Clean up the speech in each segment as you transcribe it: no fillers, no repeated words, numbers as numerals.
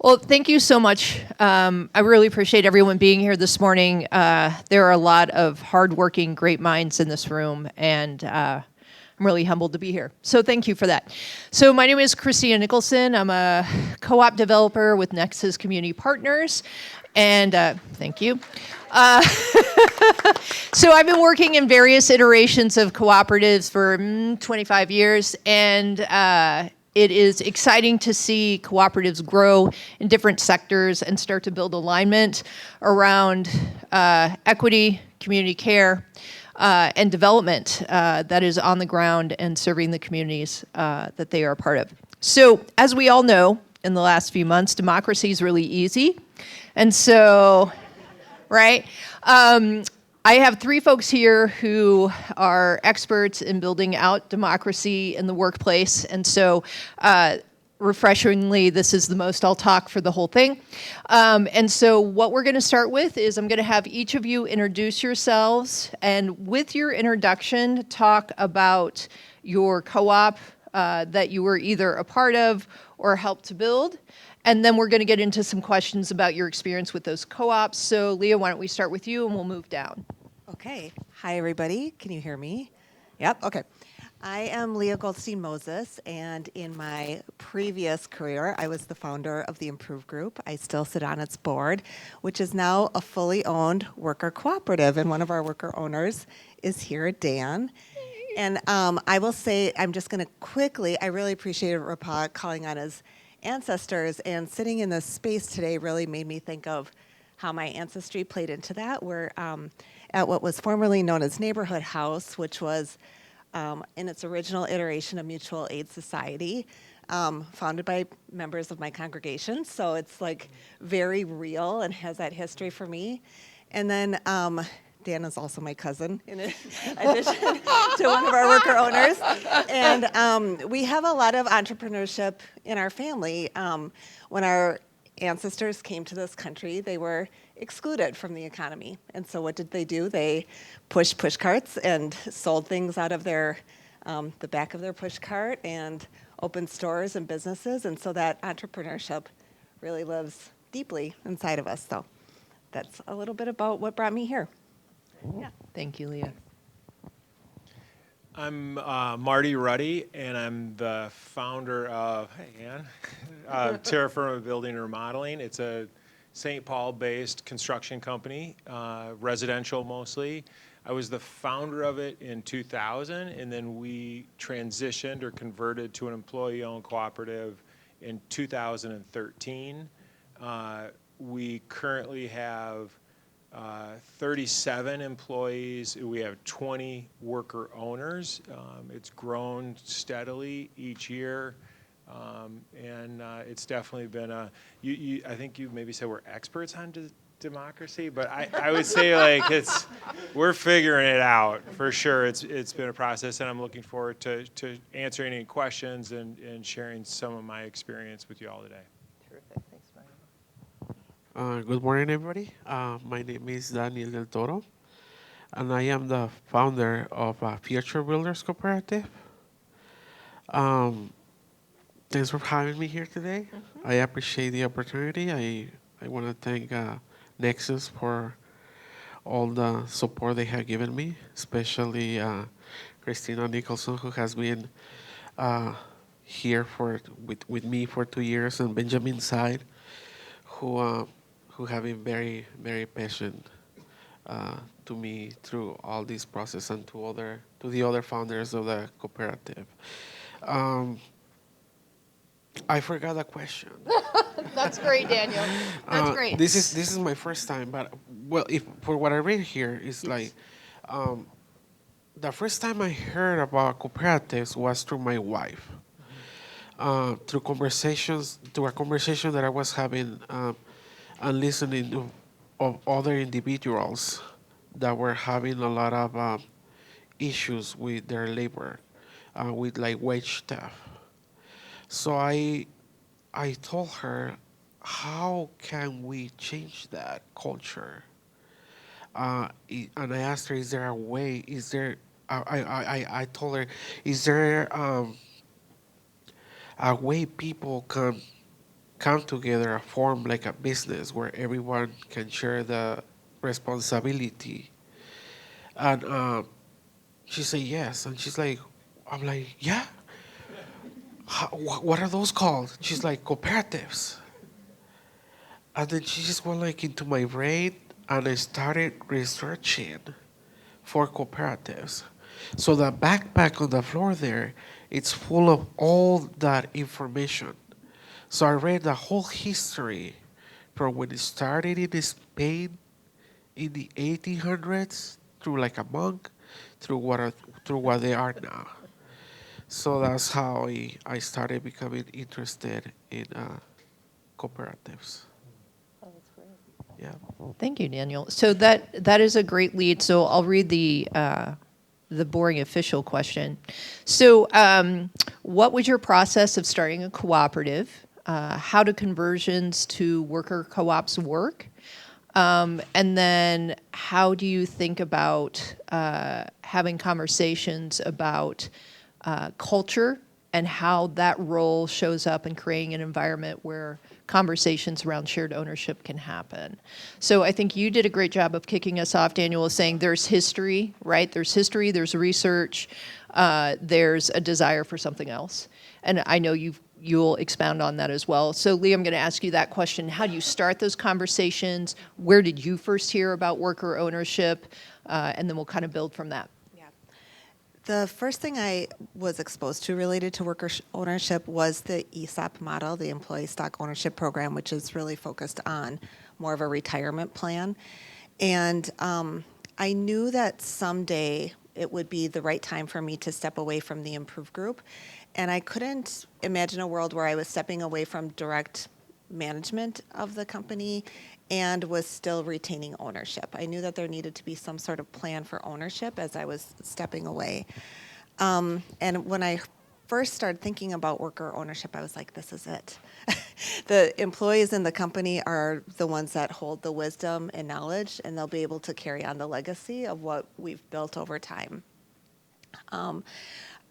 Well, thank you so much. I really appreciate everyone being here this morning. There are a lot of hardworking, great minds in this room, and I'm really humbled to be here. So thank you for that. So my name is Christina Nicholson. I'm a co-op developer with Nexus Community Partners, and thank you. So I've been working in various iterations of cooperatives for 25 years, and it is exciting to see cooperatives grow in different sectors and start to build alignment around equity, community care, and development that is on the ground and serving the communities that they are a part of. So as we all know, in the last few months, democracy is really easy. And so, right? I have three folks here who are experts in building out democracy in the workplace. And so, refreshingly, this is the most I'll talk for the whole thing. And so what we're going to start with is I'm going to have each of you introduce yourselves. And with your introduction, talk about your co-op that you were either a part of or helped to build. And then we're going to get into some questions about your experience with those co-ops. So Leah, why don't we start with you and we'll move down. Okay. Hi, everybody. Can you hear me? Yep. Okay. I am Leah Goldstein-Moses, and in my previous career, I was the founder of the Improve Group. I still sit on its board, which is now a fully owned worker cooperative, and one of our worker owners is here, Dan. And I will say, I'm just going to quickly, I really appreciated Rapad calling on his ancestors, and sitting in this space today really made me think of how my ancestry played into that. We're at what was formerly known as Neighborhood House, which was in its original iteration a mutual aid society, founded by members of my congregation. So it's like very real and has that history for me. And then Dan is also my cousin, in addition to one of our worker owners. And we have a lot of entrepreneurship in our family. When our ancestors came to this country, they were excluded from the economy. And so what did they do? They pushed push carts and sold things out of their the back of their push cart and opened stores and businesses. And so that entrepreneurship really lives deeply inside of us. So that's a little bit about what brought me here. Yeah. Thank you, Leah. I'm Marty Ruddy, and I'm the founder of, hey Ann, Terra Firma Building and Remodeling. It's a St. Paul-based construction company, residential mostly. I was the founder of it in 2000, and then we transitioned or converted to an employee-owned cooperative in 2013. We currently have 37 employees. We have 20 worker owners. It's grown steadily each year, and it's definitely been a. I think you maybe said we're experts on democracy, but I would say like we're figuring it out for sure. It's been a process, and I'm looking forward to answering any questions and sharing some of my experience with you all today. Terrific. Thanks, Good morning, everybody. My name is Daniel Del Toro, and I am the founder of Future Builders Cooperative. Thanks for having me here today. I appreciate the opportunity. I want to thank Nexus for all the support they have given me, especially Christina Nicholson, who has been here with me for 2 years, and Benjamin Side, who have been very, very patient to me through all this process, and to the other founders of the cooperative. I forgot a question. That's great, Daniel. That's great. This is my first time, but well, if for what I read here is like, the first time I heard about cooperatives was through my wife, through a conversation that I was having. And listening to of other individuals that were having a lot of issues with their labor, with like wage theft. So I told her, how can we change that culture? And I asked her, is there a way? Is there? I told her, is there a way people can come together and form like a business where everyone can share the responsibility. And she said yes, and she's like, I'm like, yeah. What are those called? She's like, cooperatives. And then she just went like into my brain, and I started researching for cooperatives. So the backpack on the floor there, it's full of all that information. So I read the whole history from when it started in Spain in the 1800s through like a monk through what they are now. So that's how I started becoming interested in cooperatives. Yeah. Thank you, Daniel. So that is a great lead. So I'll read the boring official question. So, what was your process of starting a cooperative? How do conversions to worker co-ops work? And then, how do you think about having conversations about culture and how that role shows up in creating an environment where conversations around shared ownership can happen? So I think you did a great job of kicking us off, Daniel, saying there's history, right? There's history, there's research, there's a desire for something else. And I know you'll expound on that as well. So Lee, I'm going to ask you that question. How do you start those conversations? Where did you first hear about worker ownership? And then we'll kind of build from that. The first thing I was exposed to related to worker ownership was the ESOP model, the Employee Stock Ownership Program, which is really focused on more of a retirement plan. And I knew that someday it would be the right time for me to step away from the Improve Group. And I couldn't imagine a world where I was stepping away from direct management of the company and was still retaining ownership. I knew that there needed to be some sort of plan for ownership as I was stepping away. And when I first started thinking about worker ownership, I was like, this is it. The employees in the company are the ones that hold the wisdom and knowledge, and they'll be able to carry on the legacy of what we've built over time.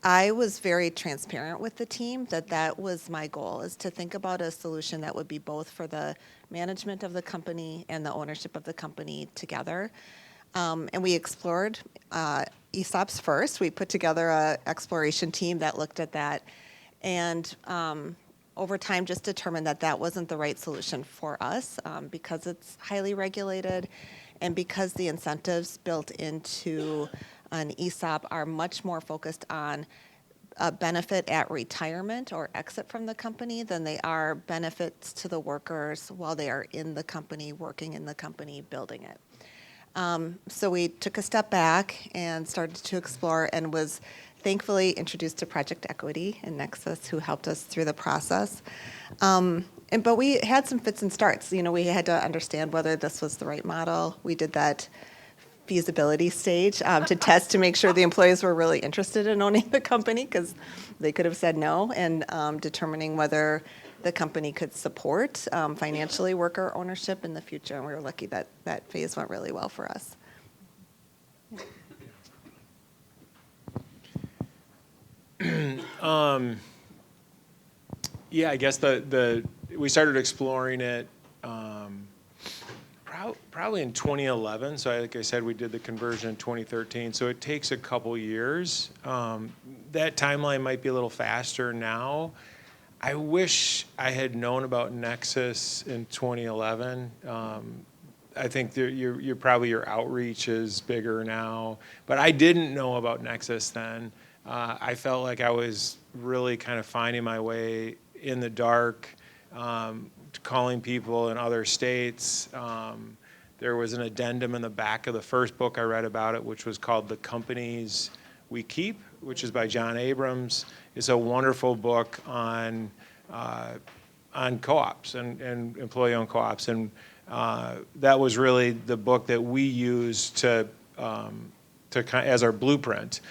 I was very transparent with the team that was my goal, is to think about a solution that would be both for the management of the company and the ownership of the company together. And we explored ESOPs first. We put together an exploration team that looked at that, and over time just determined that that wasn't the right solution for us because it's highly regulated and because the incentives built into an ESOP are much more focused on a benefit at retirement or exit from the company than they are benefits to the workers while they are in the company, working in the company, building it. So we took a step back and started to explore, and was thankfully introduced to Project Equity and Nexus, who helped us through the process. But we had some fits and starts. You know, we had to understand whether this was the right model. We did that feasibility stage to test to make sure the employees were really interested in owning the company, because they could have said no, and determining whether the company could support financially worker ownership in the future. And we were lucky that that phase went really well for us. Yeah, I guess we started exploring it probably in 2011. So like I said, we did the conversion in 2013. So it takes a couple years. That timeline might be a little faster now. I wish I had known about Nexus in 2011. I think your outreach is bigger now, but I didn't know about Nexus then. I felt like I was really kind of finding my way in the dark, calling people in other states. There was an addendum in the back of the first book I read about it, which was called The Companies We Keep, which is by John Abrams. It's a wonderful book on co-ops and employee-owned co-ops, and that was really the book that we used as our blueprint.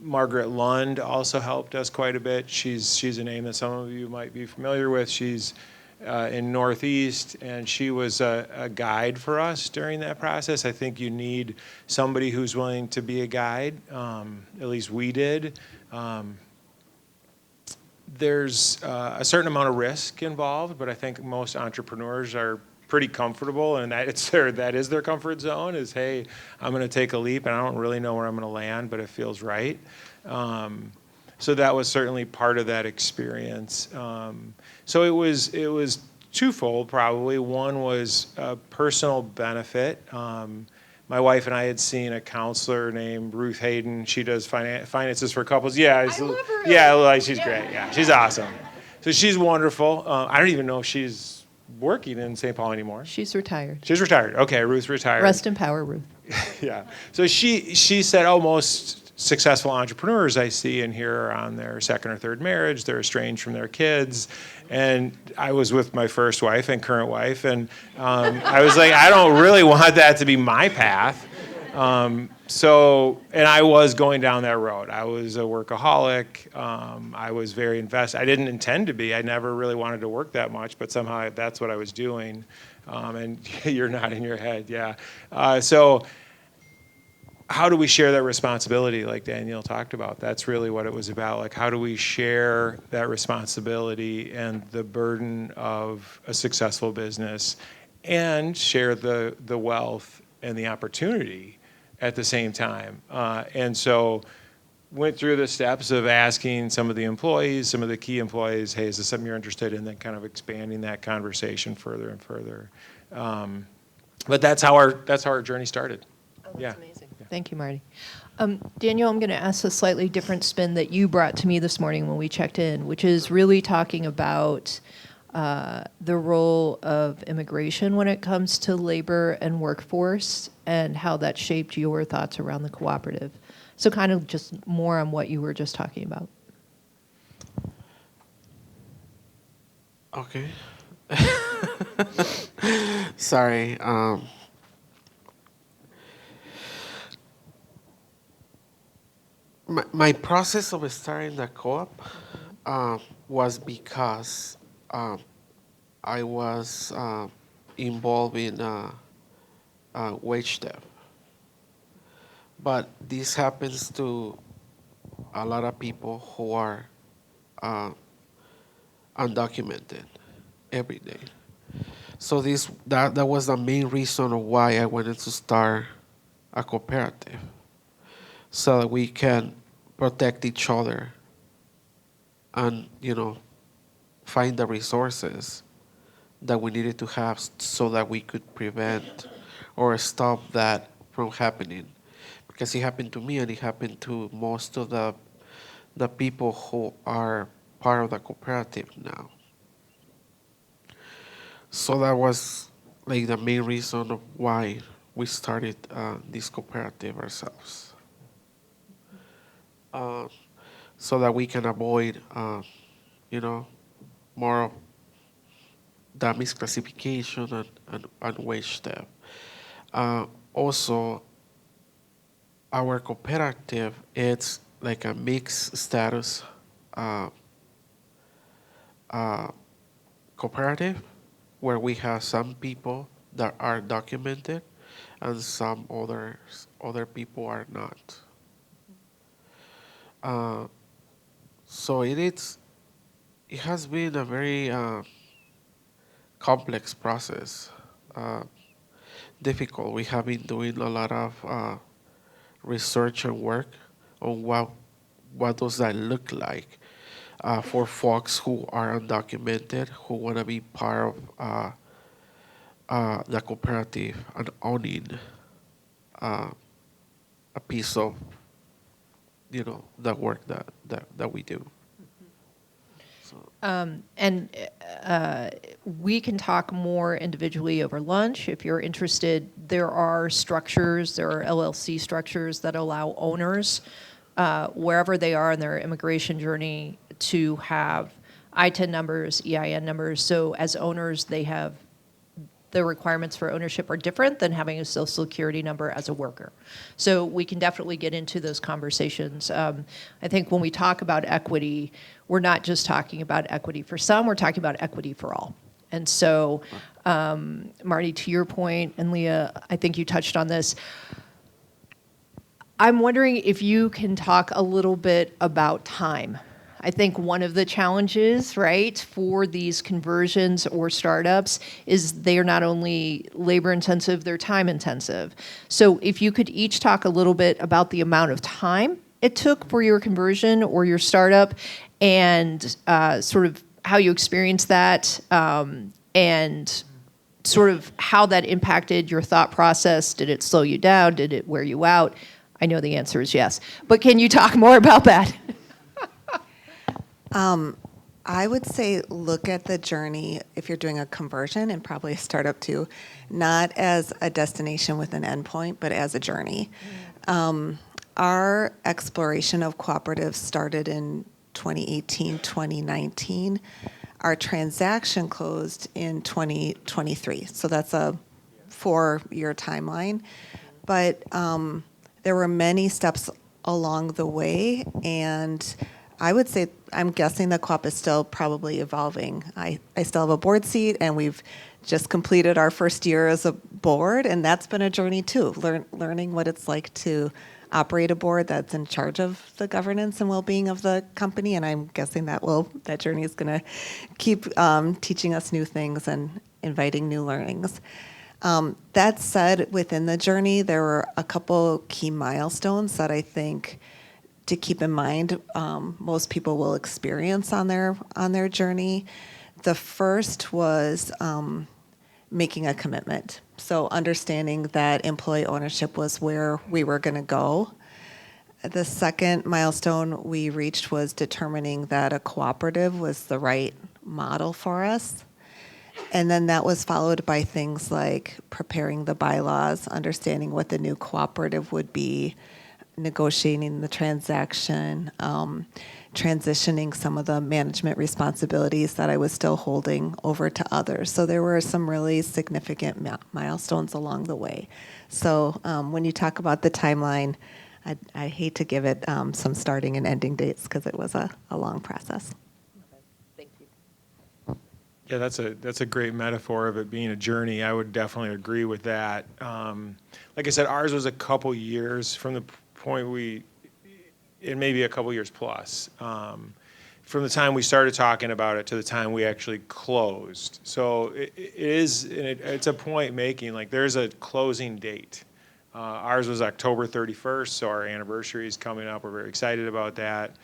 Margaret Lund also helped us quite a bit. She's a name that some of you might be familiar with. She's in Northeast, and she was a guide for us during that process. I think you need somebody who's willing to be a guide. At least we did. there's a certain amount of risk involved, but I think most entrepreneurs are pretty comfortable, and that is their comfort zone. Is, hey, I'm going to take a leap, and I don't really know where I'm going to land, but it feels right. So that was certainly part of that experience. So it was twofold, probably. One was a personal benefit. My wife and I had seen a counselor named Ruth Hayden. She does finances for couples. Yeah, I love her. Yeah, like she's great. Yeah, she's awesome. So she's wonderful. I don't even know if she's working in St. Paul anymore. She's retired. She's retired. Okay, Ruth's retired. Rest in power, Ruth. Yeah. So she said, oh, most successful entrepreneurs I see in here are on their second or third marriage. They're estranged from their kids. And I was with my first wife and current wife, and I was like, I don't really want that to be my path. And I was going down that road. I was a workaholic. I was very invested. I didn't intend to be. I never really wanted to work that much, but somehow that's what I was doing. And you're nodding your head, yeah. So how do we share that responsibility like Danielle talked about? That's really what it was about. Like, how do we share that responsibility and the burden of a successful business and share the wealth and the opportunity at the same time? And so went through the steps of asking some of the employees, some of the key employees, hey, is this something you're interested in? Then kind of expanding that conversation further and further. But that's how our journey started. Oh, that's Yeah. amazing. Thank you, Marty. Daniel, I'm going to ask a slightly different spin that you brought to me this morning when we checked in, which is really talking about the role of immigration when it comes to labor and workforce and how that shaped your thoughts around the cooperative. So kind of just more on what you were just talking about. Okay. Sorry. My process of starting the co-op was because I was involved in wage theft. But this happens to a lot of people who are undocumented every day. So that was the main reason of why I wanted to start a cooperative, so that we can protect each other and, find the resources that we needed to have so that we could prevent or stop that from happening. Because it happened to me and it happened to most of the people who are part of the cooperative now. So that was like the main reason of why we started this cooperative ourselves. So that we can avoid, more of the misclassification and wage theft. Also, our cooperative, it's like a mixed status cooperative where we have some people that are documented and some other people are not. So it has been a very complex process, difficult. We have been doing a lot of research and work on what does that look like for folks who are undocumented, who want to be part of the cooperative and owning a piece of the work that we do. And we can talk more individually over lunch if you're interested. There are LLC structures that allow owners, wherever they are in their immigration journey, to have ITIN numbers, EIN numbers. So as owners, the requirements for ownership are different than having a social security number as a worker. So we can definitely get into those conversations. I think when we talk about equity, we're not just talking about equity for some, we're talking about equity for all. And so, Marty, to your point, and Leah, I think you touched on this, I'm wondering if you can talk a little bit about time. I think one of the challenges, right, for these conversions or startups is they are not only labor intensive, they're time intensive. So if you could each talk a little bit about the amount of time it took for your conversion or your startup and sort of how you experienced that and sort of how that impacted your thought process. Did it slow you down? Did it wear you out? I know the answer is yes. But can you talk more about that? I would say look at the journey if you're doing a conversion and probably a startup too, not as a destination with an endpoint, but as a journey. Our exploration of cooperatives started in 2018, 2019. Our transaction closed in 2023, so that's a 4-year timeline. But there were many steps along the way, and I would say I'm guessing the co-op is still probably evolving. I still have a board seat, and we've just completed our first year as a board, and that's been a journey too, learning what it's like to operate a board that's in charge of the governance and well-being of the company, and I'm guessing that journey is going to keep teaching us new things and inviting new learnings. That said, within the journey, there were a couple key milestones that I think to keep in mind most people will experience on their journey. The first was making a commitment. So understanding that employee ownership was where we were going to go. The second milestone we reached was determining that a cooperative was the right model for us. And then that was followed by things like preparing the bylaws, understanding what the new cooperative would be, negotiating the transaction, transitioning some of the management responsibilities that I was still holding over to others. So there were some really significant milestones along the way. So when you talk about the timeline, I hate to give it some starting and ending dates because it was a long process. Thank you. Yeah, that's a great metaphor of it being a journey. I would definitely agree with that. Like I said, ours was a couple years from the point it may be a couple years plus, from the time we started talking about it to the time we actually closed. So it's a point making, like there's a closing date. Ours was October 31st, so our anniversary is coming up. We're very excited about that.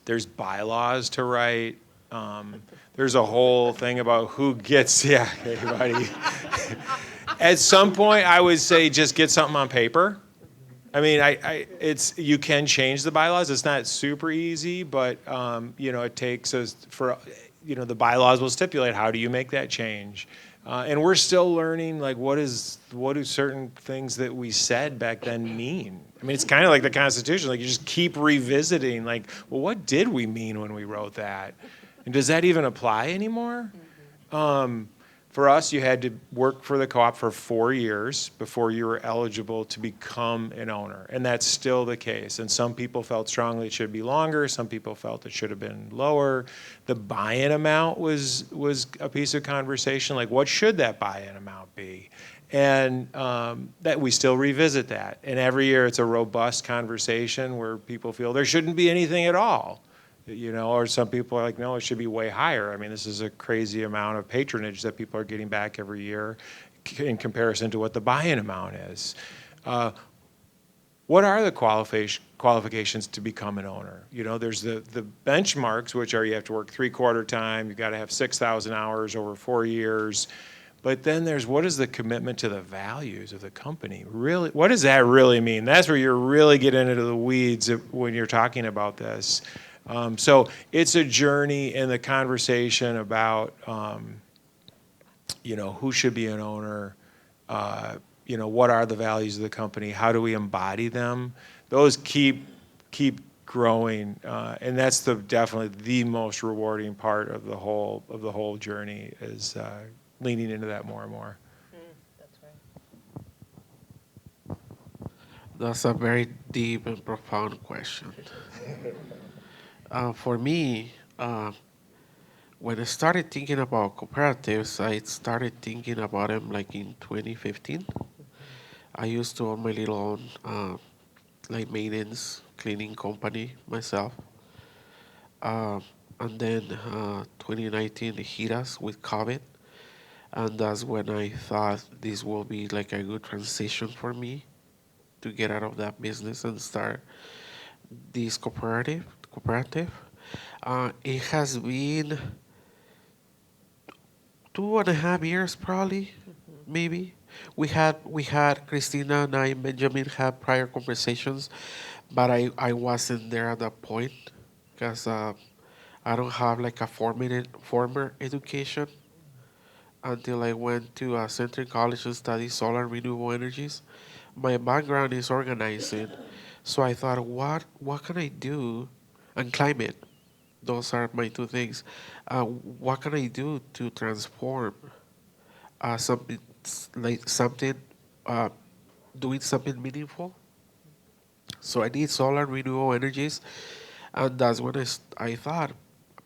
There's bylaws to write. There's a whole thing about who gets, yeah, hey buddy. At some point, I would say just get something on paper. I mean, you can change the bylaws. It's not super easy, but it takes us the bylaws will stipulate how do you make that change, and we're still learning like what do certain things that we said back then mean. I mean, it's kind of like the Constitution. Like you just keep revisiting. Like, well, what did we mean when we wrote that, and does that even apply anymore? For us, you had to work for the co-op for 4 years before you were eligible to become an owner, and that's still the case. And some people felt strongly it should be longer. Some people felt it should have been lower. The buy-in amount was a piece of conversation. Like, what should that buy-in amount be? And that we still revisit that. And every year, it's a robust conversation where people feel there shouldn't be anything at all. Or some people are like, no, it should be way higher. I mean, this is a crazy amount of patronage that people are getting back every year in comparison to what the buy-in amount is. What are the qualifications to become an owner? There's the benchmarks, which are you have to work 3/4 time, you got to have 6,000 hours over 4 years. But then there's what is the commitment to the values of the company? Really, what does that really mean? That's where you're really getting into the weeds when you're talking about this. So it's a journey in the conversation about, who should be an owner, what are the values of the company, how do we embody them? Those keep growing, and that's definitely the most rewarding part of the whole journey is leaning into that more and more. That's right. That's a very deep and profound question. For me, when I started thinking about cooperatives, I started thinking about them like in 2015. I used to own my little own like maintenance cleaning company myself. Uh, and then 2019 hit us with COVID, and that's when I thought this will be like a good transition for me to get out of that business and start this cooperative. It has been 2.5 years probably, maybe. We had Christina and I, Benjamin, had prior conversations, but I wasn't there at that point because I don't have like a former education until I went to Central College to study solar renewable energies. My background is organizing, so I thought, what can I do, and climate. Those are my two things. What can I do to transform something like something, uh, doing something meaningful? So I need solar renewable energies, and that's when I thought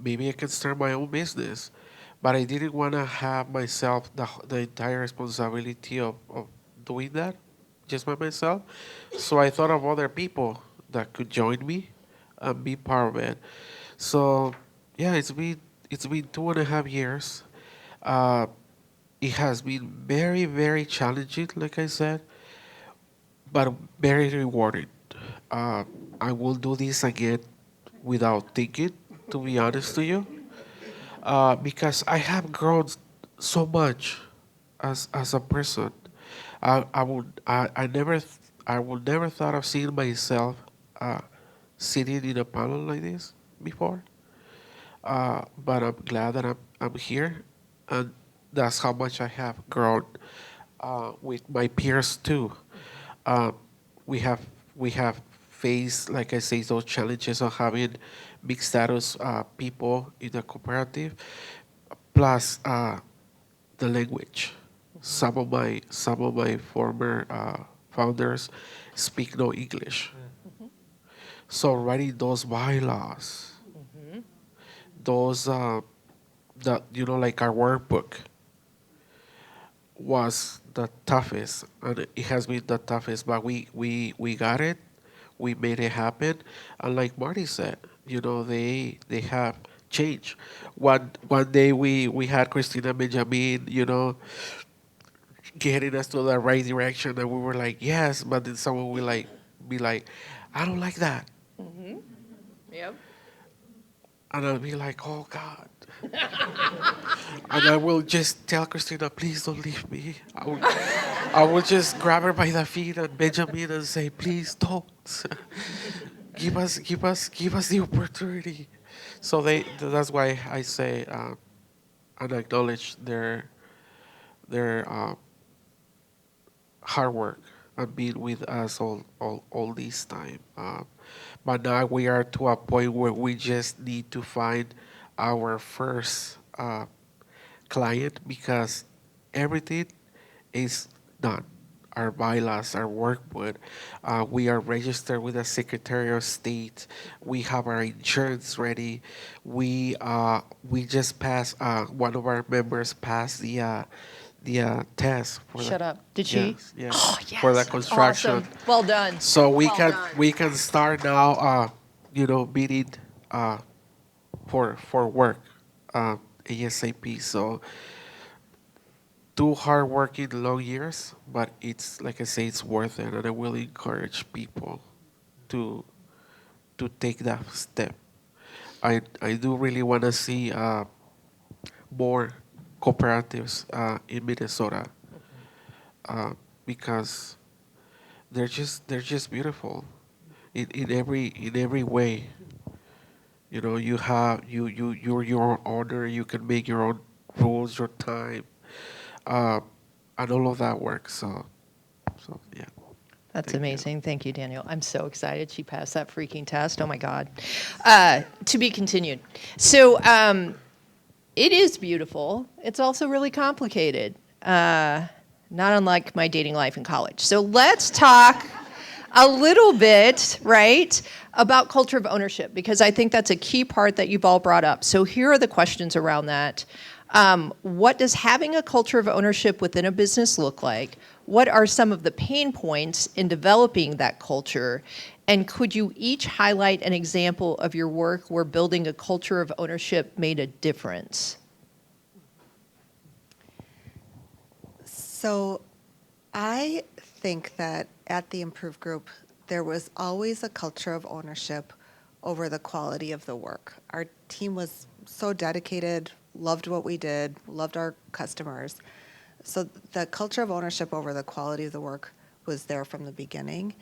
maybe I can start my own business. But I didn't want to have myself the entire responsibility of doing that just by myself. So I thought of other people that could join me and be part of it. So yeah, it's been 2.5 years. Uh, it has been very, very challenging, like I said, but very rewarding. Uh, I will do this again without thinking, to be honest to you, because I have grown so much as a person. I would never thought of seeing myself uh, sitting in a panel like this before. But I'm glad that I'm here, and that's how much I have grown with my peers too. Uh, we have we have faced, like I say, those challenges of having mixed status people in the cooperative, plus the language. Some of my former founders speak no English, so writing those bylaws, those that like our workbook was the toughest, and it has been the toughest. But we got it, we made it happen, and like Marty said, they have changed. One day we had Christina Benjamin, getting us to the right direction, and we were like yes, but then someone will be like, I don't like that, Yep. and I'll be like, oh God. And I will just tell Christina, please don't leave me. I will just grab her by the feet and Benjamin and say, please don't. give us the opportunity. So that's why I say and acknowledge their hard work and being with us all this time. But now we are to a point where we just need to find our first client, because everything is done. Our bylaws, our workbook, we are registered with the Secretary of State. We have our insurance ready. We just passed. One of our members passed the test for Shut up. Did she? yes, yes, Oh, for the yes. construction. Awesome. Well done. So we Well can done. we can start now. Bidding uh, for work ASAP. So 2 hardworking long years, but it's like I say, it's worth it, and I will encourage people to take that step. I do really want to see more cooperatives in Minnesota, because they're just beautiful in every way. You're your own owner. You can make your own rules, your time, uh, and all of that works. So yeah. That's Thank you. amazing. Thank you, Daniel. I'm so excited she passed that freaking test. Oh my God. To be continued. So it is beautiful. It's also really complicated, not unlike my dating life in college. So let's talk a little bit, right, about culture of ownership, because I think that's a key part that you've all brought up. So here are the questions around that. What does having a culture of ownership within a business look like? What are some of the pain points in developing that culture? And could you each highlight an example of your work where building a culture of ownership made a difference? So I think that at the Improve Group, there was always a culture of ownership over the quality of the work. Our team was so dedicated, loved what we did, loved our customers. So the culture of ownership over the quality of the work was there from the beginning.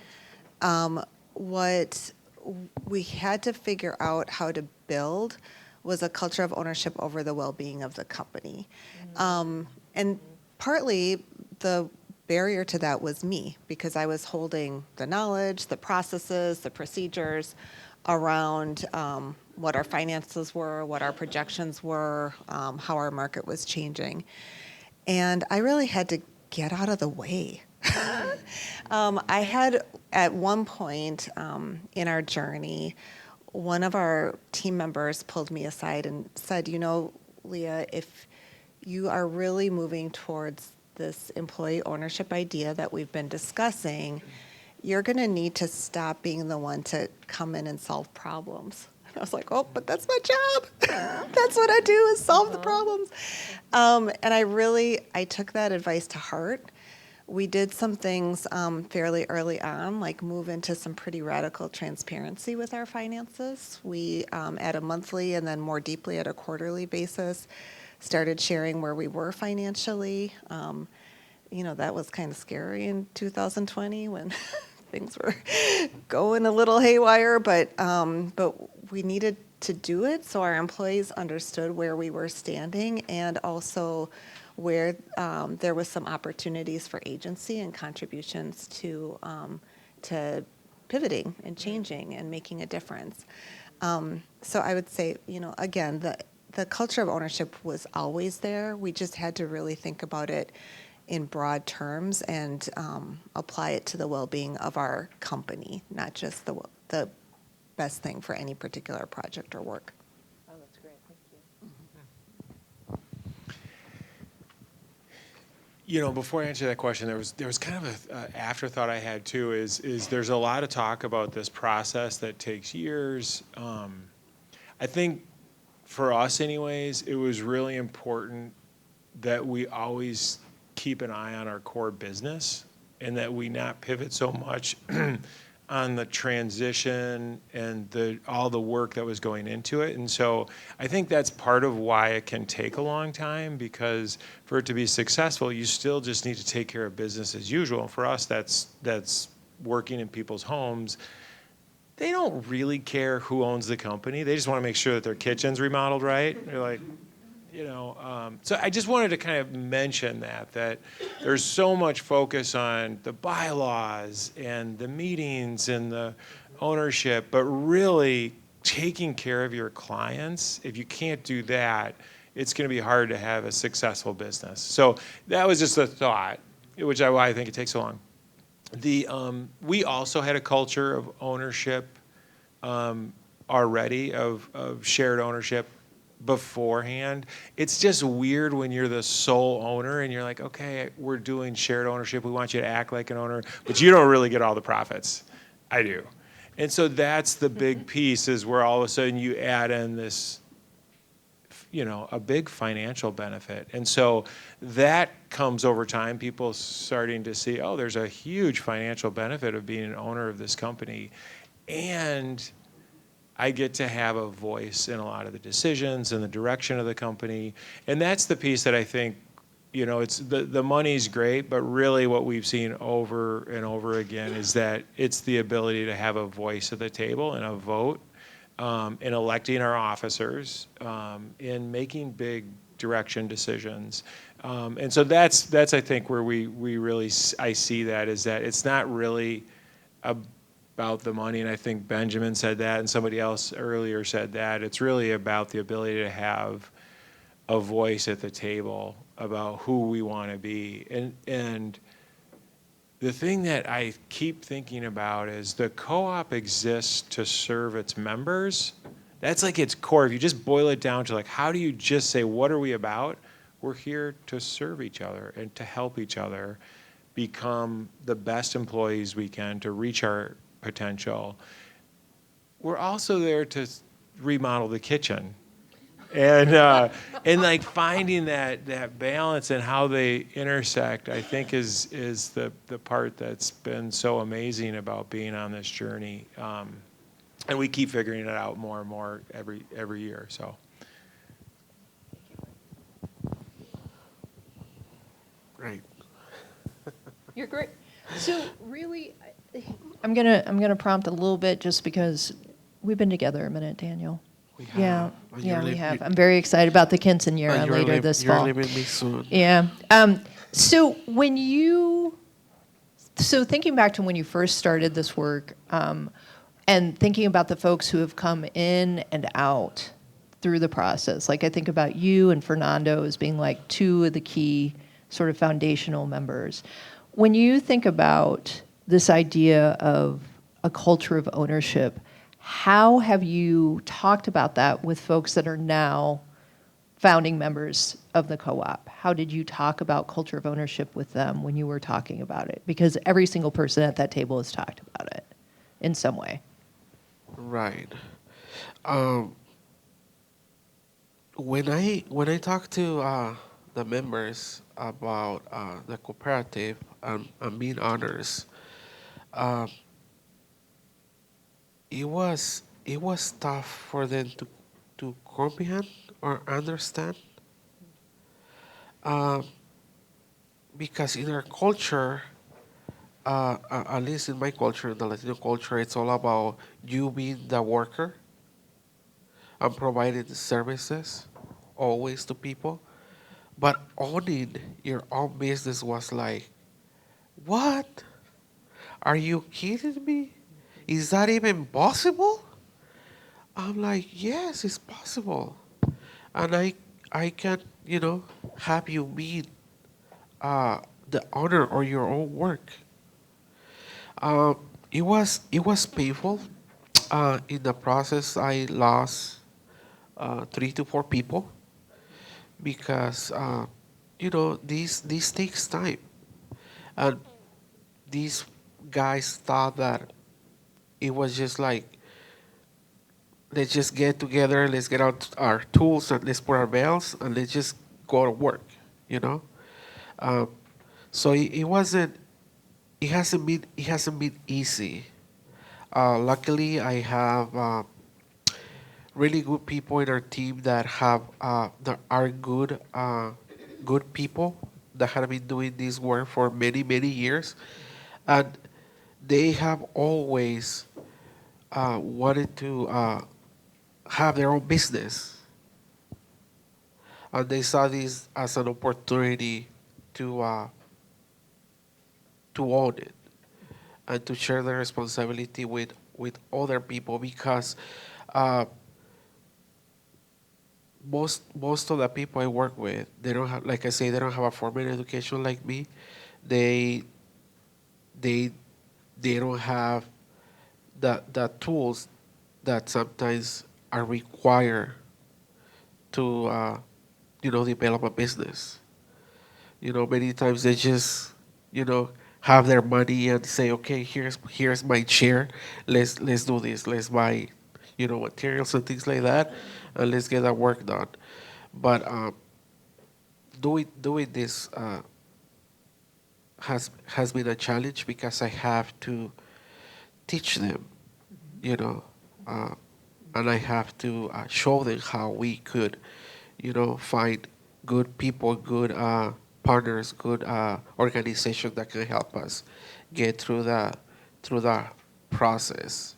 What we had to figure out how to build was a culture of ownership over the well-being of the company. And partly the barrier to that was me, because I was holding the knowledge, the processes, the procedures around what our finances were, what our projections were, how our market was changing. And I really had to get out of the way. I had, at one point in our journey, one of our team members pulled me aside and said, you know, Leah, if you are really moving towards this employee ownership idea that we've been discussing, you're going to need to stop being the one to come in and solve problems. And I was like, oh, but that's my job. That's what I do, is solve the problems. And I took that advice to heart. We did some things fairly early on, like move into some pretty radical transparency with our finances. We, at a monthly and then more deeply at a quarterly basis, started sharing where we were financially. That was kind of scary in 2020 when things were going a little haywire, but we needed to do it so our employees understood where we were standing, and also where there was some opportunities for agency and contributions to pivoting and changing and making a difference. So I would say, again, the culture of ownership was always there. We just had to really think about it in broad terms and apply it to the well-being of our company, not just the best thing for any particular project or work. Oh, that's great. Thank you. Before I answer that question, there was kind of a afterthought I had too. Is there's a lot of talk about this process that takes years. I think for us, anyways, it was really important that we always keep an eye on our core business and that we not pivot so much on the transition and all the work that was going into it. And so I think that's part of why it can take a long time, because for it to be successful, you still just need to take care of business as usual. And for us, that's working in people's homes. They don't really care who owns the company. They just want to make sure that their kitchen's remodeled right. They're like, so I just wanted to kind of mention that there's so much focus on the bylaws and the meetings and the ownership, but really taking care of your clients, if you can't do that, it's going to be hard to have a successful business. So that was just a thought, which is why I think it takes so long. We also had a culture of ownership already, of shared ownership beforehand. It's just weird when you're the sole owner and you're like, okay, we're doing shared ownership. We want you to act like an owner, but you don't really get all the profits. I do. And so that's the big piece, is where all of a sudden you add in this, a big financial benefit. And so that comes over time, people starting to see, oh, there's a huge financial benefit of being an owner of this company. And I get to have a voice in a lot of the decisions and the direction of the company. And that's the piece that I think, it's the money's great, but really what we've seen over and over again is that it's the ability to have a voice at the table and a vote in electing our officers, in making big direction decisions. And so that's I think where we really, I see that, is that it's not really about the money, and I think Benjamin said that, and somebody else earlier said that. It's really about the ability to have a voice at the table about who we want to be. And the thing that I keep thinking about is the co-op exists to serve its members. That's like its core. If you just boil it down to how do you just say, what are we about? We're here to serve each other and to help each other become the best employees we can, to reach our potential. We're also there to remodel the kitchen, and like finding that balance and how they intersect, I think is the part that's been so amazing about being on this journey. And we keep figuring it out more and more every year. So. Right. You're great. So really, I'm gonna prompt a little bit just because we've been together a minute, Daniel. We Yeah, have. And yeah, you're we leave- have. you- I'm very excited about the Kinson year and later this you're fall. leaving me soon. Yeah. So so thinking back to when you first started this work, and thinking about the folks who have come in and out through the process, like I think about you and Fernando as being like two of the key sort of foundational members. When you think about this idea of a culture of ownership, how have you talked about that with folks that are now founding members of the co-op? How did you talk about culture of ownership with them when you were talking about it? Because every single person at that table has talked about it in some way. Right. Um, when I talk to the members about the cooperative and being honors, um, it was tough for them to comprehend or understand, um, because in our culture, at least in my culture, the Latino culture, it's all about you being the worker and providing the services always to people. But owning your own business was like, what? Are you kidding me? Is that even possible? I'm like, yes, it's possible. And I can, have you meet uh, the owner of your own work. Um, it was painful. In the process, I lost 3 to 4 people because this takes time, and these guys thought that it was just like, let's just get together, let's get out our tools and let's put our bells and let's just go to work, you know. Um, so it wasn't. It hasn't been easy. Luckily, I have really good people in our team that are good people that have been doing this work for many many years, and they have always wanted to have their own business, and they saw this as an opportunity to own it and to share the responsibility with other people, because uh, most of the people I work with, they don't have, like I say, they don't have a formal education like me. They they they don't have the tools that sometimes are required to develop a business. Many times they just have their money and say, okay, here's my share. Let's do this. Let's buy materials and things like that, and let's get that work done. But doing this has been a challenge because I have to teach them, you know, uh, and I have to show them how we could, find good people, good partners, good organizations that can help us get through the process.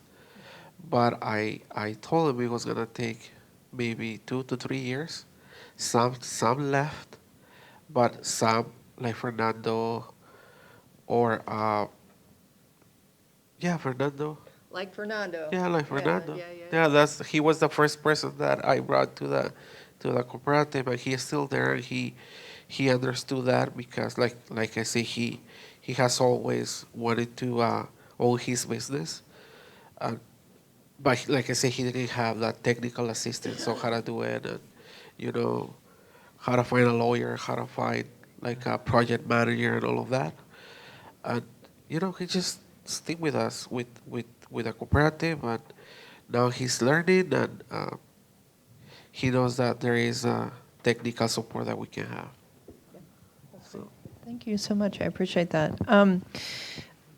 But I told them it was gonna take maybe 2 to 3 years. Some left, but some, like Fernando, or yeah, Fernando. Like Fernando. Yeah, like Fernando. Yeah, he was the first person that I brought to the cooperative, and he is still there. And he understood that because, like I say, he has always wanted to own his business. Uh, but like I say, he didn't have that technical assistance on how to do it, and you know how to find a lawyer, how to find like a project manager, and all of that. And he just stick with us with with a cooperative, but now he's learning, and he knows that there is technical support that we can have. So. Thank you so much. I appreciate that.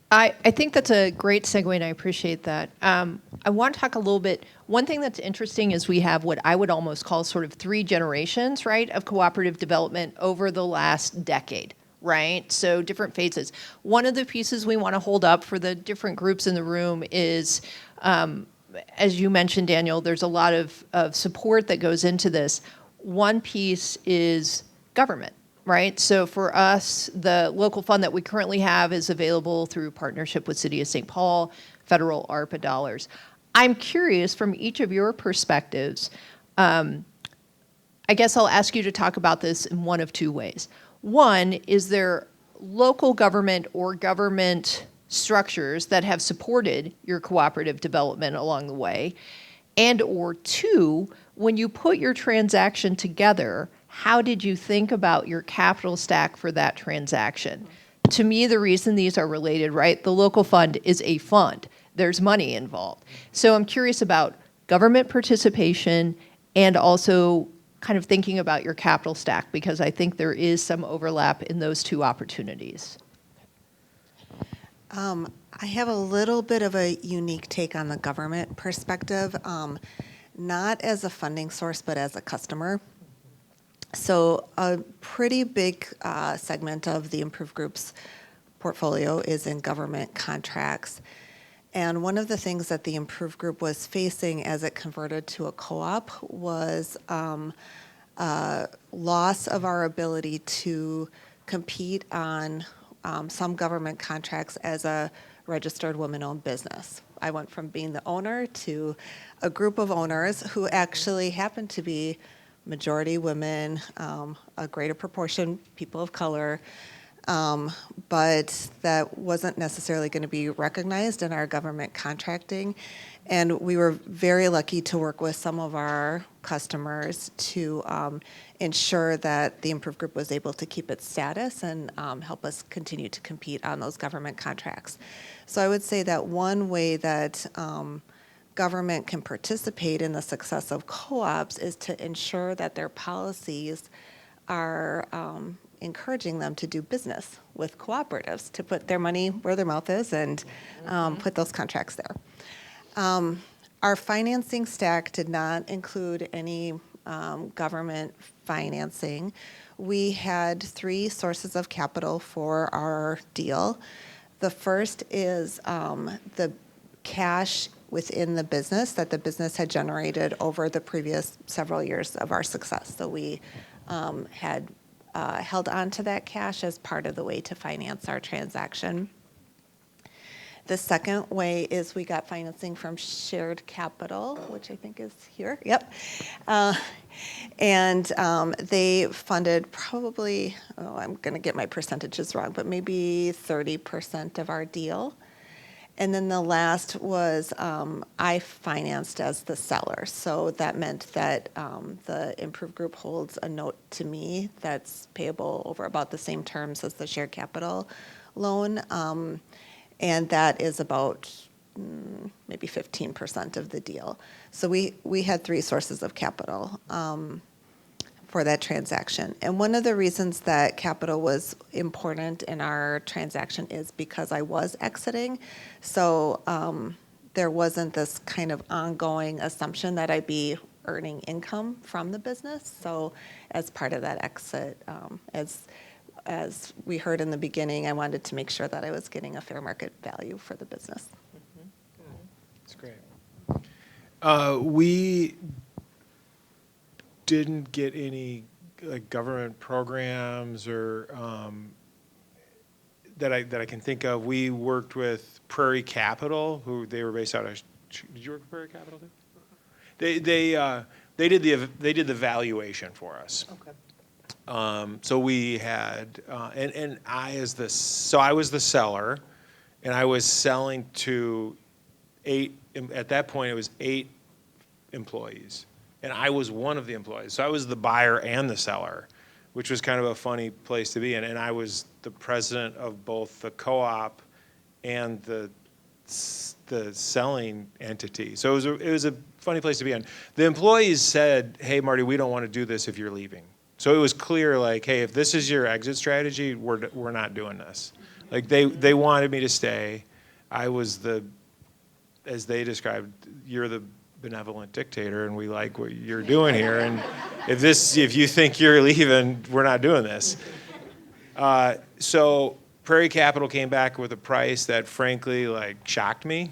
I think that's a great segue, and I appreciate that. I want to talk a little bit. One thing that's interesting is we have what I would almost call sort of 3 generations, right, of cooperative development over the last decade, right? So different phases. One of the pieces we want to hold up for the different groups in the room is, as you mentioned, Daniel, there's a lot of support that goes into this. One piece is government. Right, so for us, the local fund that we currently have is available through partnership with City of St. Paul, federal ARPA dollars. I'm curious from each of your perspectives, I guess I'll ask you to talk about this in one of 2 ways. One, is there local government or government structures that have supported your cooperative development along the way? And or 2, when you put your transaction together, how did you think about your capital stack for that transaction? To me, the reason these are related, right? The local fund is a fund. There's money involved. So I'm curious about government participation and also kind of thinking about your capital stack, because I think there is some overlap in those 2 opportunities. I have a little bit of a unique take on the government perspective, not as a funding source, but as a customer. So a pretty big segment of the Improved Group's portfolio is in government contracts. And one of the things that the Improved Group was facing as it converted to a co-op was loss of our ability to compete on some government contracts as a registered women-owned business. I went from being the owner to a group of owners who actually happened to be majority women, a greater proportion people of color, but that wasn't necessarily going to be recognized in our government contracting. And we were very lucky to work with some of our customers to ensure that the Improved Group was able to keep its status and help us continue to compete on those government contracts. So I would say that one way that government can participate in the success of co-ops is to ensure that their policies are encouraging them to do business with cooperatives, to put their money where their mouth is and put those contracts there. Our financing stack did not include any government financing. We had 3 sources of capital for our deal. The first is the cash within the business that the business had generated over the previous several years of our success. So we had held on to that cash as part of the way to finance our transaction. The second way is we got financing from shared capital, which I think is here. Yep. And they funded probably, I'm going to get my percentages wrong, but maybe 30% of our deal. And then the last was I financed as the seller. So that meant that the Improved Group holds a note to me that's payable over about the same terms as the shared capital loan. And that is about maybe 15% of the deal. So we had 3 sources of capital for that transaction. And one of the reasons that capital was important in our transaction is because I was exiting. So there wasn't this kind of ongoing assumption that I'd be earning income from the business. So as part of that exit, as we heard in the beginning, I wanted to make sure that I was getting a fair market value for the business. That's great. We didn't get any government programs or that I can think of. We worked with Prairie Capital, who they were based out of. Did you work with Prairie Capital too? They did the valuation for us. Okay. So we had and I was the seller, and I was selling to 8. At that point, it was 8 employees, and I was one of the employees. So I was the buyer and the seller, which was kind of a funny place to be in. And I was the president of both the co-op and the the selling entity. So it was a funny place to be in. The employees said, "Hey, Marty, we don't want to do this if you're leaving." So it was clear, like, "Hey, if this is your exit strategy, we're not doing this." Like they wanted me to stay. I was as they described, "You're the benevolent dictator, and we like what you're doing here. And if you think you're leaving, we're not doing this." So Prairie Capital came back with a price that, frankly, like shocked me.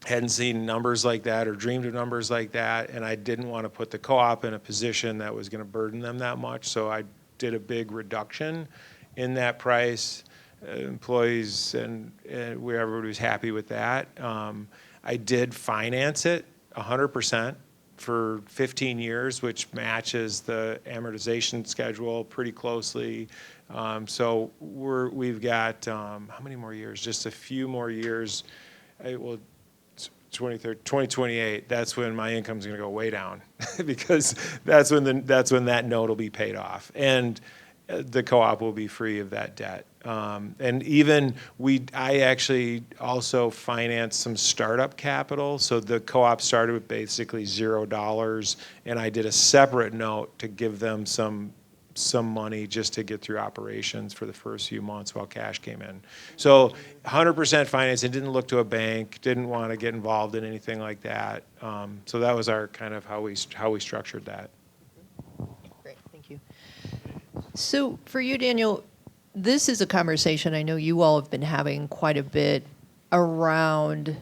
Hadn't seen numbers like that or dreamed of numbers like that, and I didn't want to put the co-op in a position that was going to burden them that much. So I did a big reduction in that price. Employees and everybody was happy with that. I did finance it 100% for 15 years, which matches the amortization schedule pretty closely. So we've got how many more years? Just a few more years. 2028. That's when my income's going to go way down because that's when that note will be paid off, and the co-op will be free of that debt. And even I actually also financed some startup capital. So the co-op started with basically $0, and I did a separate note to give them some money just to get through operations for the first few months while cash came in. So 100% finance, and didn't look to a bank, didn't want to get involved in anything like that. So that was our kind of how we structured that. Great, thank you. So for you, Daniel, this is a conversation I know you all have been having quite a bit around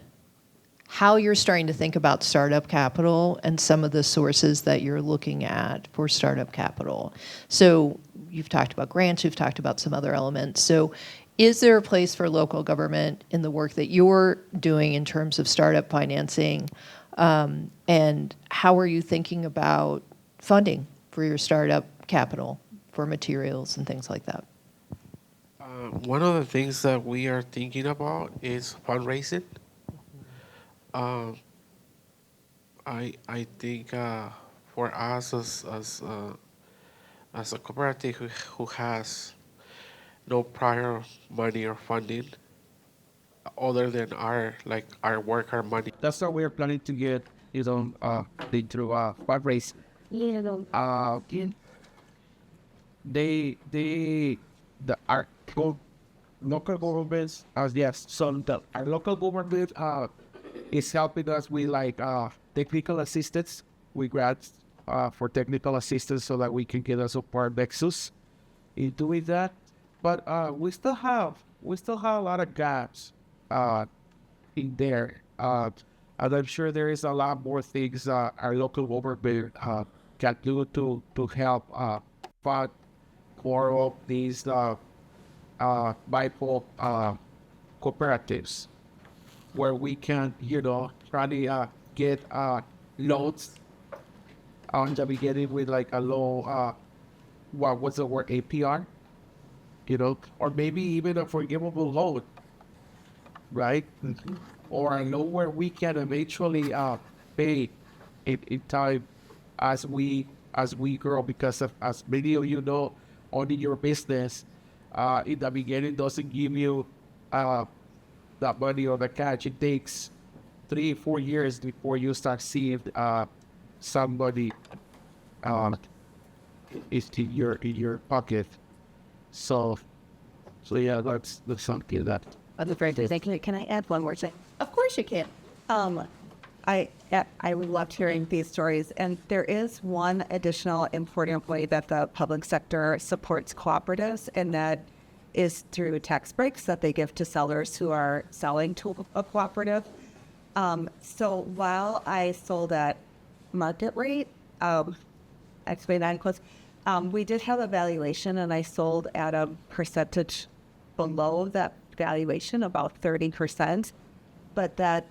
how you're starting to think about startup capital and some of the sources that you're looking at for startup capital. So you've talked about grants, you've talked about some other elements. So is there a place for local government in the work that you're doing in terms of startup financing? And how are you thinking about funding for your startup capital for materials and things like that? One of the things that we are thinking about is fundraising. I think for us as a cooperative who has no prior money or funding other than our worker money. That's what we're planning to get through fundraise. Our local governments, yes. So our local government is helping us with technical assistance. We grants for technical assistance so that we can get a support nexus in doing that. But we still have a lot of gaps in there, and I'm sure there is a lot more things our local government can do to help fund more of these BIPOC cooperatives, where we can, try to get loans on the beginning with a low, what's the word, APR, or maybe even a forgivable loan, right? Mm-hmm. Or a loan where we can eventually pay in time as we grow, because as many of you know, owning your business in the beginning doesn't give you that money or the cash. It takes 3-4 years before you start seeing somebody is in your pocket. So yeah, that's something that. Can I add one more thing? Of course you can. I loved hearing these stories, and there is one additional important way that the public sector supports cooperatives, and that is through tax breaks that they give to sellers who are selling to a cooperative. So while I sold at market rate, explain that in close, we did have a valuation, and I sold at a percentage below that valuation, about 30%, but that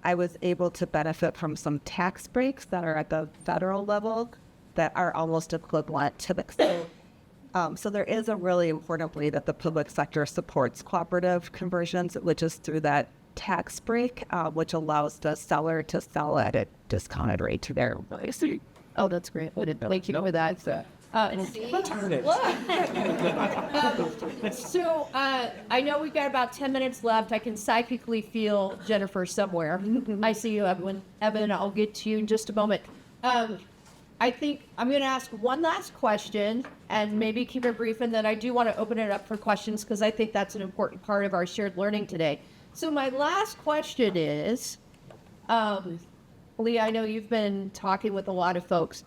I was able to benefit from some tax breaks that are at the federal level that are almost equivalent to the. So there is a really important way that the public sector supports cooperative conversions, which is through that tax break, which allows the seller to sell at a discounted rate to their employees. Oh, that's great. Thank you for that. So I know we've got about 10 minutes left. I can psychically feel Jennifer somewhere. I see you, Evan. Evan, I'll get to you in just a moment. I think I'm going to ask one last question and maybe keep it brief, and then I do want to open it up for questions because I think that's an important part of our shared learning today. So my last question is, Lee, I know you've been talking with a lot of folks.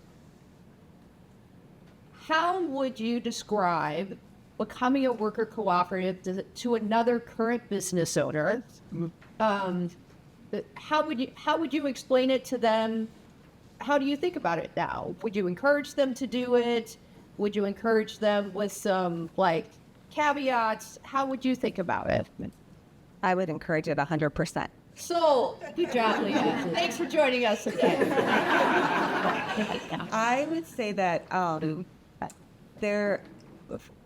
How would you describe becoming a worker cooperative to another current business owner? How would you explain it to them? How do you think about it now? Would you encourage them to do it? Would you encourage them with some caveats? How would you think about it? I would encourage it 100%. So, good job, Leah. Thanks for joining us today. I would say that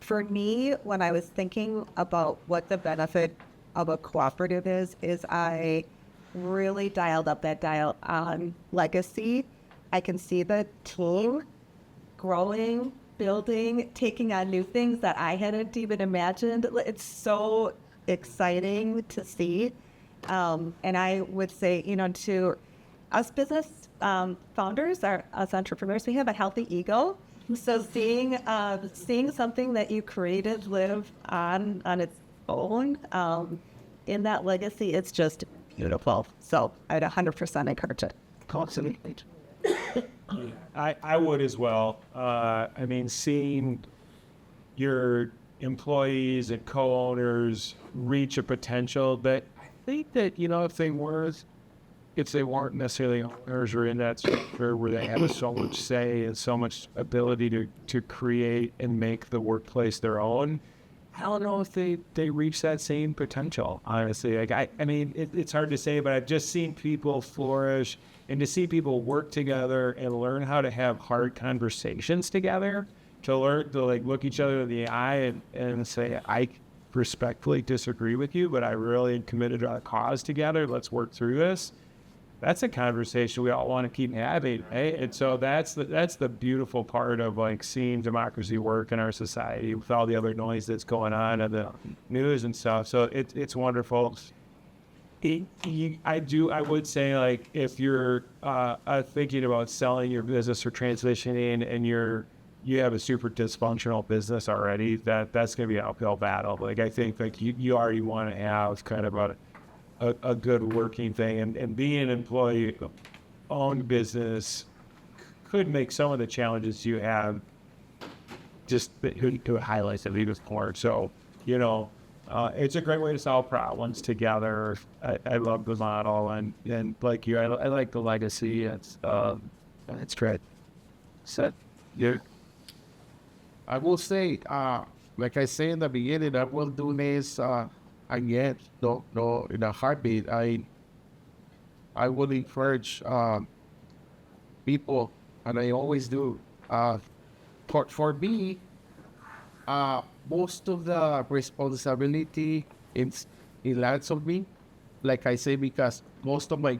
for me, when I was thinking about what the benefit of a cooperative is I really dialed up that dial on legacy. I can see the team growing, building, taking on new things that I hadn't even imagined. It's so exciting to see. And I would say, to us business founders, us entrepreneurs, we have a healthy ego. So seeing something that you created live on its own in that legacy, it's just beautiful. So I'd 100% encourage it. Constantly. I would as well. I mean, seeing your employees and co-owners reach a potential that I think that, if they weren't necessarily owners or in that structure where they have so much say and so much ability to create and make the workplace their own, I don't know if they reach that same potential, honestly. It's hard to say, but I've just seen people flourish, and to see people work together and learn how to have hard conversations together, to learn to look each other in the eye and say, I respectfully disagree with you, but I really am committed to our cause together. Let's work through this. That's a conversation we all want to keep having, right? And so that's the beautiful part of seeing democracy work in our society with all the other noise that's going on and the news and stuff. So it's wonderful. I would say if you're thinking about selling your business or transitioning and you have a super dysfunctional business already, that's going to be an uphill battle. I think you already want to have kind of a good working thing, and being an employee-owned business could make some of the challenges you have just to highlight them even more. So, it's a great way to solve problems together. I love the model, and like you, I like the legacy. It's great. So, yeah. I will say, like I say in the beginning, I will do this again. No, in a heartbeat. I will encourage people, and I always do. For me, most of the responsibility it lands on me. Like I say, because most of my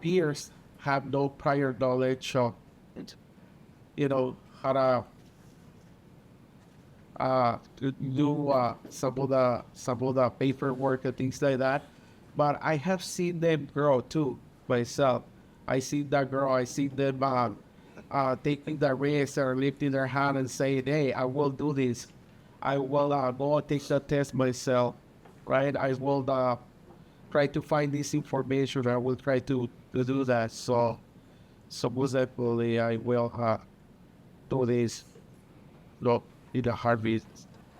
peers have no prior knowledge of, how to do some of the paperwork and things like that. But I have seen them grow too myself. I see that grow. I see them taking the risk or lifting their hand and saying, "Hey, I will do this. I will go and take the test myself, right? I will try to find this information. I will try to do that." So most definitely, I will do this. No, in a heartbeat.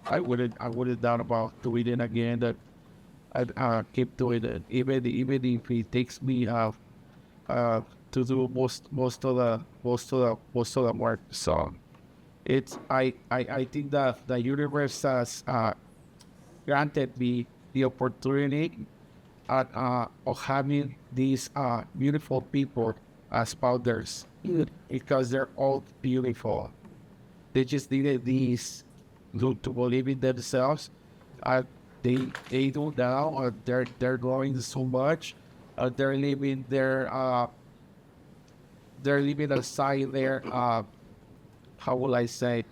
I wouldn't doubt about doing it again. That I keep doing it, even if it takes me to do most of the work. So I think that the universe has granted me the opportunity of having these beautiful people as founders, because they're all beautiful. They just needed these to believe in themselves. They do now. They're growing so much. They're living aside their how will I say,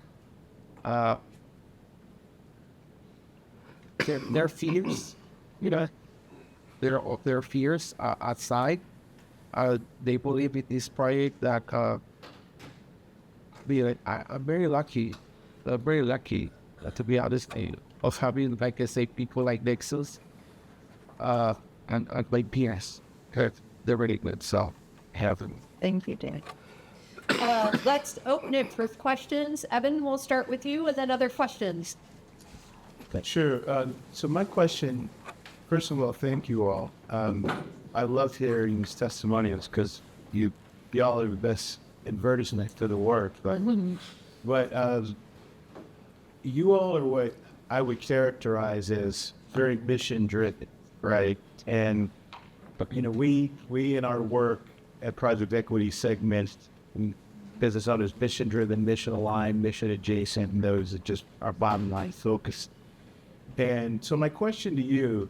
their fears, you know, their fears outside. They believe in this project that I'm very lucky, to be honest, of having, like I say, people like Nexus and my peers. They're really good, so have them. Thank you, Dan. Let's open it for questions. Evan, we'll start with you and then other questions. Sure. So my question, first of all, thank you all. I love hearing these testimonials because y'all are the best advertisement to the work. But you all are what I would characterize as very mission driven, right? And we in our work at Project Equity segment business owners, mission driven, mission aligned, mission adjacent, and those are just our bottom line focus. And so my question to you,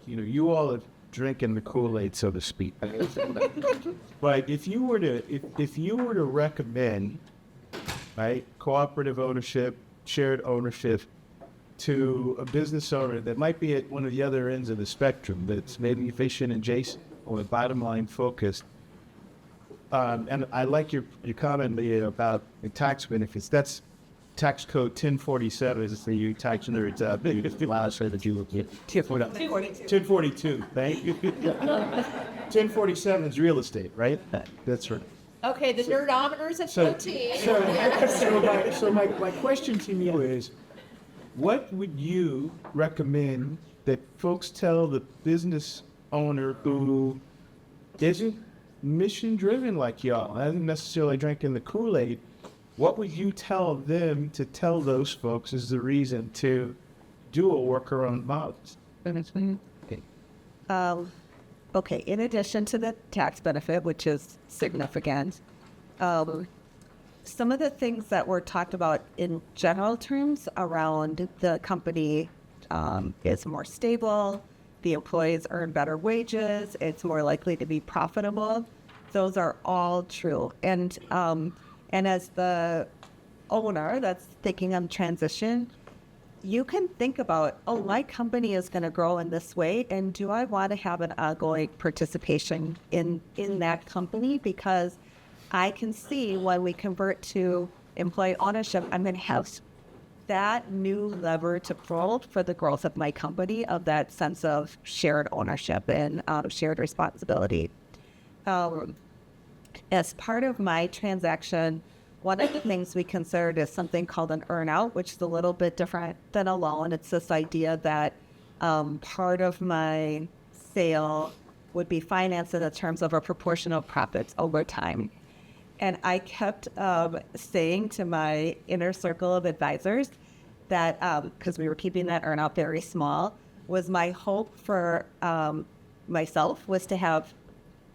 you all are drinking the Kool-Aid, so to speak. But if you were to recommend, right, cooperative ownership, shared ownership to a business owner that might be at one of the other ends of the spectrum, that's maybe mission adjacent or bottom line focused, and I like your comment, Leah, about the tax benefits. That's tax code 1047 is the new tax nerds. 1042. Thank you. 1047 is real estate, right? That's right. Okay, the nerdometers at 14. So my question to you is, what would you recommend that folks tell the business owner who isn't mission driven like y'all, hasn't necessarily drinking the Kool-Aid? What would you tell them to tell those folks is the reason to do a workaround model? Okay, in addition to the tax benefit, which is significant, some of the things that were talked about in general terms around the company is more stable, the employees earn better wages, it's more likely to be profitable. Those are all true. And as the owner that's thinking on transition, you can think about, my company is going to grow in this way, and do I want to have an ongoing participation in that company? Because I can see when we convert to employee ownership, I'm going to have that new lever to pull for the growth of my company, of that sense of shared ownership and shared responsibility. As part of my transaction, one of the things we considered is something called an earnout, which is a little bit different than a loan. It's this idea that part of my sale would be financed in the terms of a proportion of profits over time. And I kept saying to my inner circle of advisors that, because we were keeping that earnout very small, was my hope for myself was to have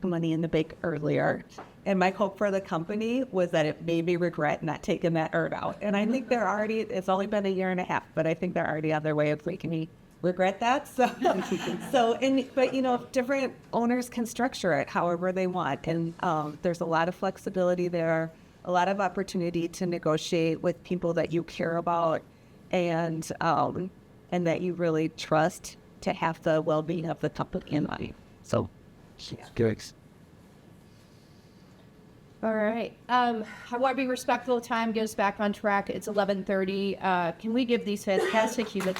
money in the bank earlier. And my hope for the company was that it made me regret not taking that earnout. And I think it's only been a year and a half, but I think they're already on their way of making me regret that. But different owners can structure it however they want. And there's a lot of flexibility there, a lot of opportunity to negotiate with people that you care about and that you really trust to have the well-being of the company in mind. So, Good. All right. I want to be respectful of time, get us back on track. It's 11:30. Can we give these fantastic humans?